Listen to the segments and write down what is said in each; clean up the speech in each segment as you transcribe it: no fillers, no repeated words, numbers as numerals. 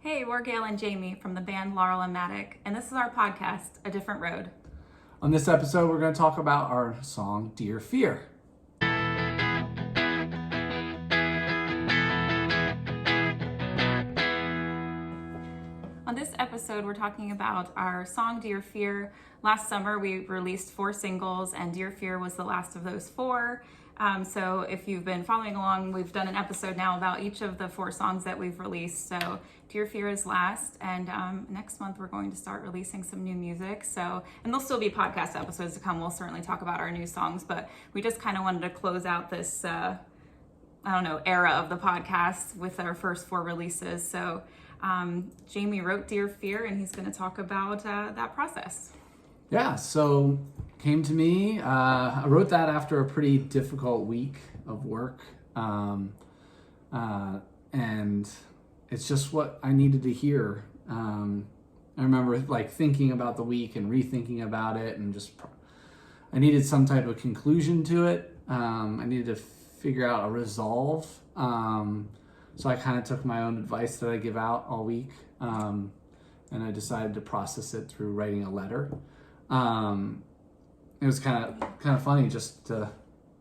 Hey, we're Gail and Jamie from the band Laurel and Matic, and this is our podcast, A Different Road. On this episode, we're going to talk about our song, Dear Fear. On this episode, we're talking about our song, Dear Fear. Last summer, we released 4 singles, and Dear Fear was the last of those 4. So if you've been following along, we've done an episode now about each of the 4 songs that we've released. So Dear Fear is last, and next month we're going to start releasing some new music. And there'll still be podcast episodes to come. We'll certainly talk about our new songs, but we just kind of wanted to close out this, era of the podcast with our first 4 releases. So Jamie wrote Dear Fear, and he's going to talk about that process. Yeah, so came to me. I wrote that after a pretty difficult week of work. And it's just what I needed to hear. I remember thinking about the week and rethinking about it, and I needed some type of conclusion to it. I needed to figure out a resolve. So I kind of took my own advice that I give out all week, and I decided to process it through writing a letter. It was kind of funny just to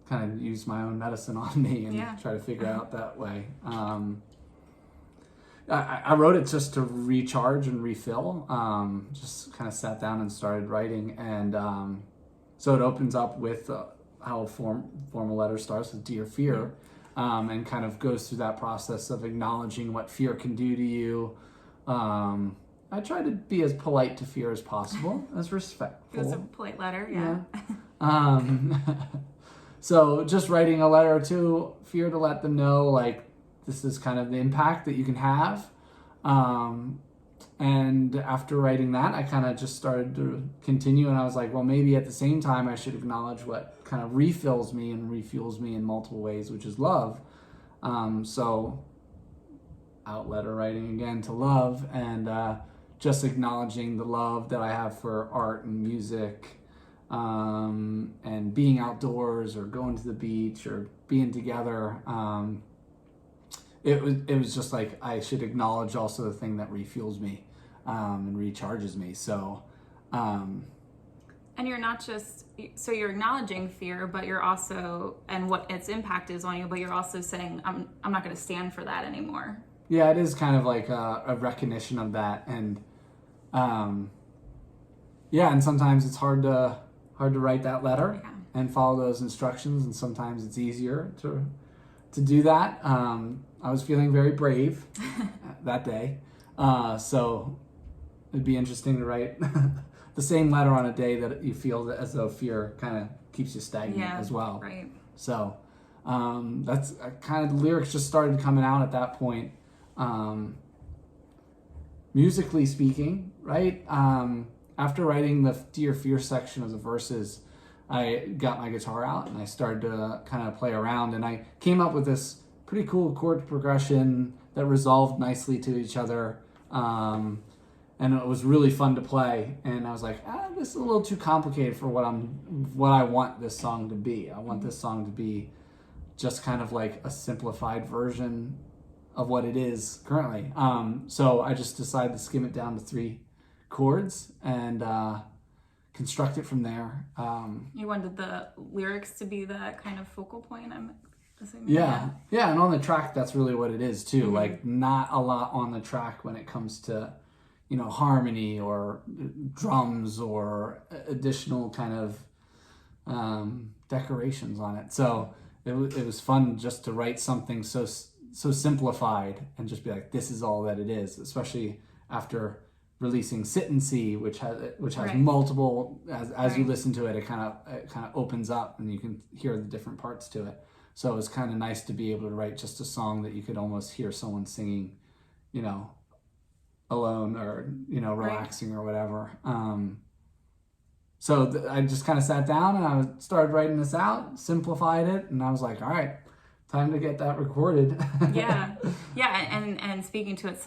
kind of use my own medicine on me and try to figure out that way. I wrote it just to recharge and refill. Just kind of sat down and started writing, and so it opens up with how a formal letter starts with Dear Fear, and kind of goes through that process of acknowledging what fear can do to you. I try to be as polite to fear as possible, as respectful. It was a polite letter, yeah. So just writing a letter to fear to let them know, this is kind of the impact that you can have. And after writing that, I kind of just started to continue, and I was like, well, maybe at the same time I should acknowledge what kind of refills me and refuels me in multiple ways, which is love. So out letter writing again to love, and just acknowledging the love that I have for art and music, and being outdoors or going to the beach or being together. It was just like I should acknowledge also the thing that refuels me and recharges me. So, and you're not just, so you're acknowledging fear, but you're also, and what its impact is on you, but you're also saying, I'm not going to stand for that anymore. Yeah, it is kind of like a recognition of that. And and sometimes it's hard to write that letter and follow those instructions, and sometimes it's easier to do that. I was feeling very brave that day, so it'd be interesting to write the same letter on a day that you feel as though fear kind of keeps you stagnant as well. Right. So that's kind of the lyrics just started coming out at that point. Musically speaking, right? After writing the Dear Fear section of the verses, I got my guitar out and I started to kind of play around, and I came up with this pretty cool chord progression that resolved nicely to each other. And it was really fun to play. And I was like, this is a little too complicated for what I want this song to be. I want this song to be just kind of like a simplified version of what it is currently. So I just decided to skim it down to 3 chords and construct it from there. You wanted the lyrics to be that kind of focal point, I'm assuming? Yeah, and on the track, that's really what it is too. Mm-hmm. Not a lot on the track when it comes to, harmony or drums or additional kind of decorations on it. So it was fun just to write something so simplified and just be like, this is all that it is, especially after releasing Sit and See, which has right. multiple, as right. you listen to it, it kind of opens up and you can hear the different parts to it. So it was kind of nice to be able to write just a song that you could almost hear someone singing, alone or, relaxing right. or whatever. So I just kind of sat down and I started writing this out, simplified it, and I was like, all right, time to get that recorded. Yeah. And speaking to its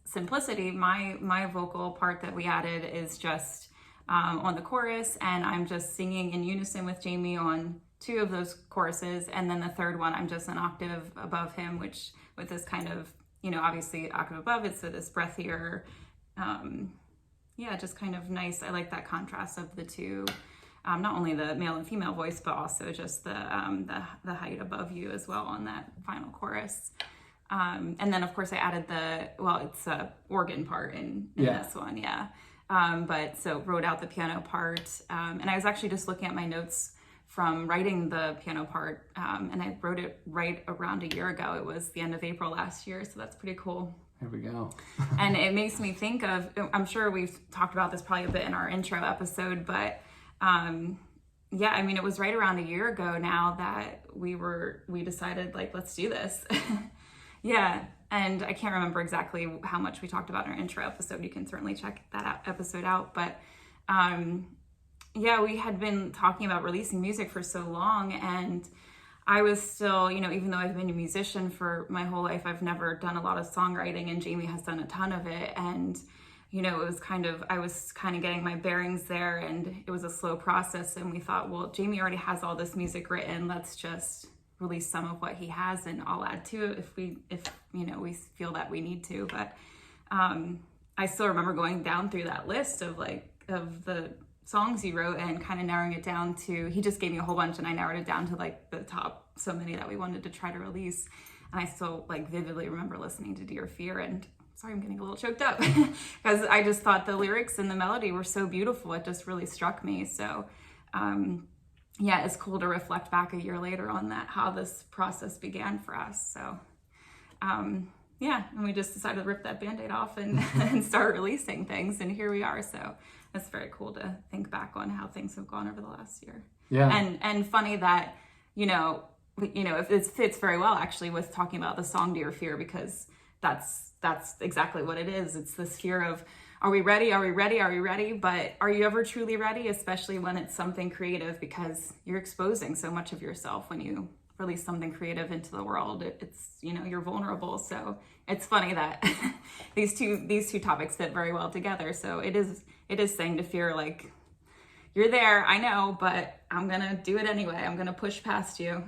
simplicity, my vocal part that we added is just on the chorus, and I'm just singing in unison with Jamie on 2 of those choruses, and then the third one I'm just an octave above him, which with this kind of obviously octave above it, so this breathier, just kind of nice. I like that contrast of the two, not only the male and female voice, but also just the height above you as well on that final chorus. And then of course I added it's a organ part in this one, but so wrote out the piano part, and I was actually just looking at my notes from writing the piano part, and I wrote it right around a year ago. It was the end of April last year, so that's pretty cool. There we go. And it makes me think of, I'm sure we've talked about this probably a bit in our intro episode, but it was right around a year ago now that we decided, like, let's do this. And I can't remember exactly how much we talked about in our intro episode. You can certainly check that episode out, but we had been talking about releasing music for so long, and I was still, even though I've been a musician for my whole life, I've never done a lot of songwriting, and Jamie has done a ton of it. And, I was kind of getting my bearings there, and it was a slow process. And we thought, well, Jamie already has all this music written. Let's just release some of what he has, and I'll add to it if we feel that we need to. But I still remember going down through that list of the songs he wrote and kind of narrowing it down to, he just gave me a whole bunch and I narrowed it down to like the top so many that we wanted to try to release. And I still vividly remember listening to Dear Fear, and sorry, I'm getting a little choked up because I just thought the lyrics and the melody were so beautiful. It just really struck me. So it's cool to reflect back a year later on that, how this process began for us. So and we just decided to rip that Band-Aid off and start releasing things, and here we are. So it's very cool to think back on how things have gone over the last year. Yeah. And funny that, if it fits very well actually with talking about the song Dear Fear, because that's exactly what it is. It's this fear of, are we ready? Are we ready? Are we ready? But are you ever truly ready? Especially when it's something creative, because you're exposing so much of yourself when you release something creative into the world. It's you're vulnerable. So it's funny that these two topics fit very well together. So it is saying to fear, like, you're there, I know, but I'm gonna do it anyway. I'm gonna push past you.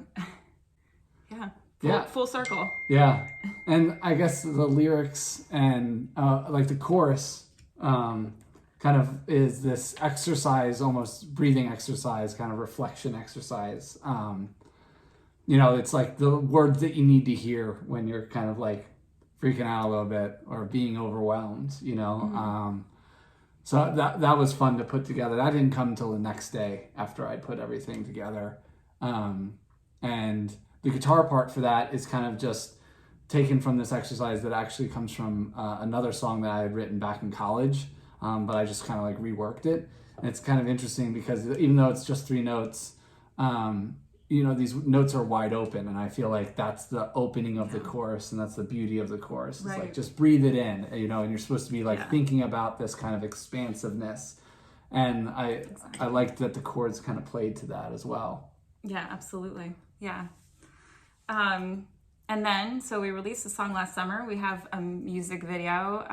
Full circle. Yeah. And I guess the lyrics and the chorus kind of is this exercise, almost breathing exercise, kind of reflection exercise. It's like the words that you need to hear when you're kind of like freaking out a little bit or being overwhelmed, Mm-hmm. So that was fun to put together. That didn't come until the next day after I put everything together. And the guitar part for that is kind of just taken from this exercise that actually comes from another song that I had written back in college, but I just kind of reworked it. And it's kind of interesting because even though it's just 3 notes, these notes are wide open, and I feel like that's the opening of the chorus, and that's the beauty of the chorus. It's like, just breathe it in, and you're supposed to be thinking about this kind of expansiveness. And I liked that the chords kind of played to that as well. Yeah, absolutely. Yeah. And then, so we released the song last summer. We have a music video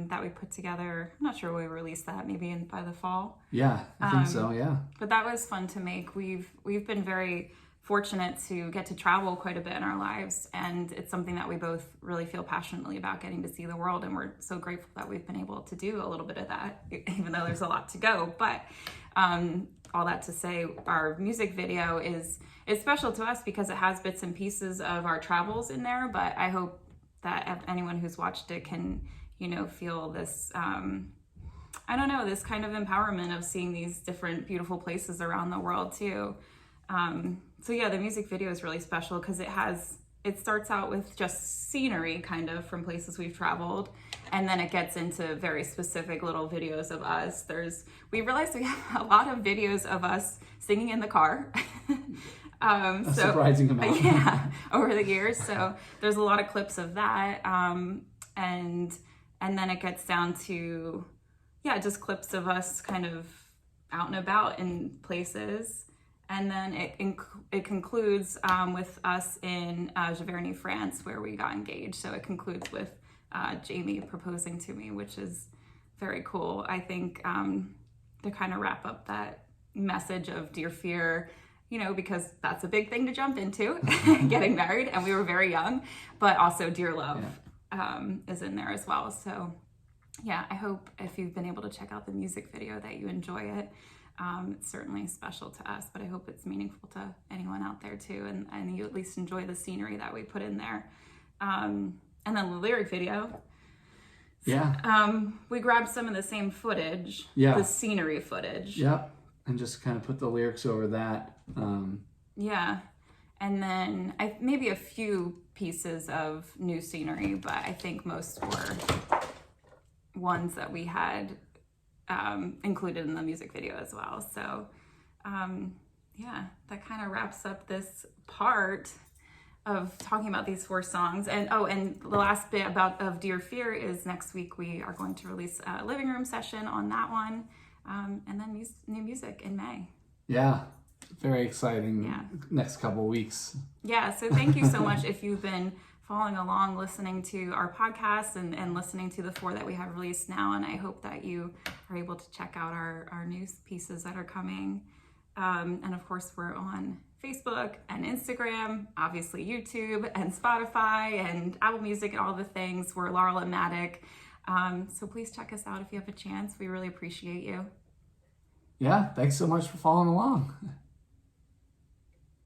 that we put together. I'm not sure when we released that, maybe by the fall. Yeah, I think so, yeah. But that was fun to make. We've been very fortunate to get to travel quite a bit in our lives, and it's something that we both really feel passionately about, getting to see the world, and we're so grateful that we've been able to do a little bit of that, even though there's a lot to go. But all that to say, our music video is special to us because it has bits and pieces of our travels in there, but I hope that anyone who's watched it can, feel this, this kind of empowerment of seeing these different beautiful places around the world too. The music video is really special because it starts out with just scenery kind of from places we've traveled, and then it gets into very specific little videos of us. We realized we have a lot of videos of us singing in the car. A surprising amount. Yeah, over the years. So there's a lot of clips of that. And then it gets down to, just clips of us kind of out and about in places. And then it concludes with us in Giverny, France, where we got engaged. So it concludes with Jamie proposing to me, which is very cool. I think to kind of wrap up that message of Dear Fear, because that's a big thing to jump into, getting married, and we were very young, but also Dear Love. is in there as well. So yeah, I hope if you've been able to check out the music video that you enjoy it. It's certainly special to us, but I hope it's meaningful to anyone out there too, and you at least enjoy the scenery that we put in there. And then the lyric video. We grabbed some of the same footage, the scenery footage. Yep, and just kind of put the lyrics over that. And then maybe a few pieces of new scenery, but I think most were ones that we had included in the music video as well. So that kind of wraps up this part of talking about these 4 songs. And the last bit of Dear Fear is next week we are going to release a living room session on that one, and then new music in May. Very exciting next couple weeks. So thank you so much if you've been following along, listening to our podcast and listening to the 4 that we have released now. And I hope that you are able to check out our new pieces that are coming. And of course, we're on Facebook and Instagram, obviously YouTube and Spotify and Apple Music and all the things. We're Laurel and Matic. So please check us out if you have a chance. We really appreciate you. Thanks so much for following along.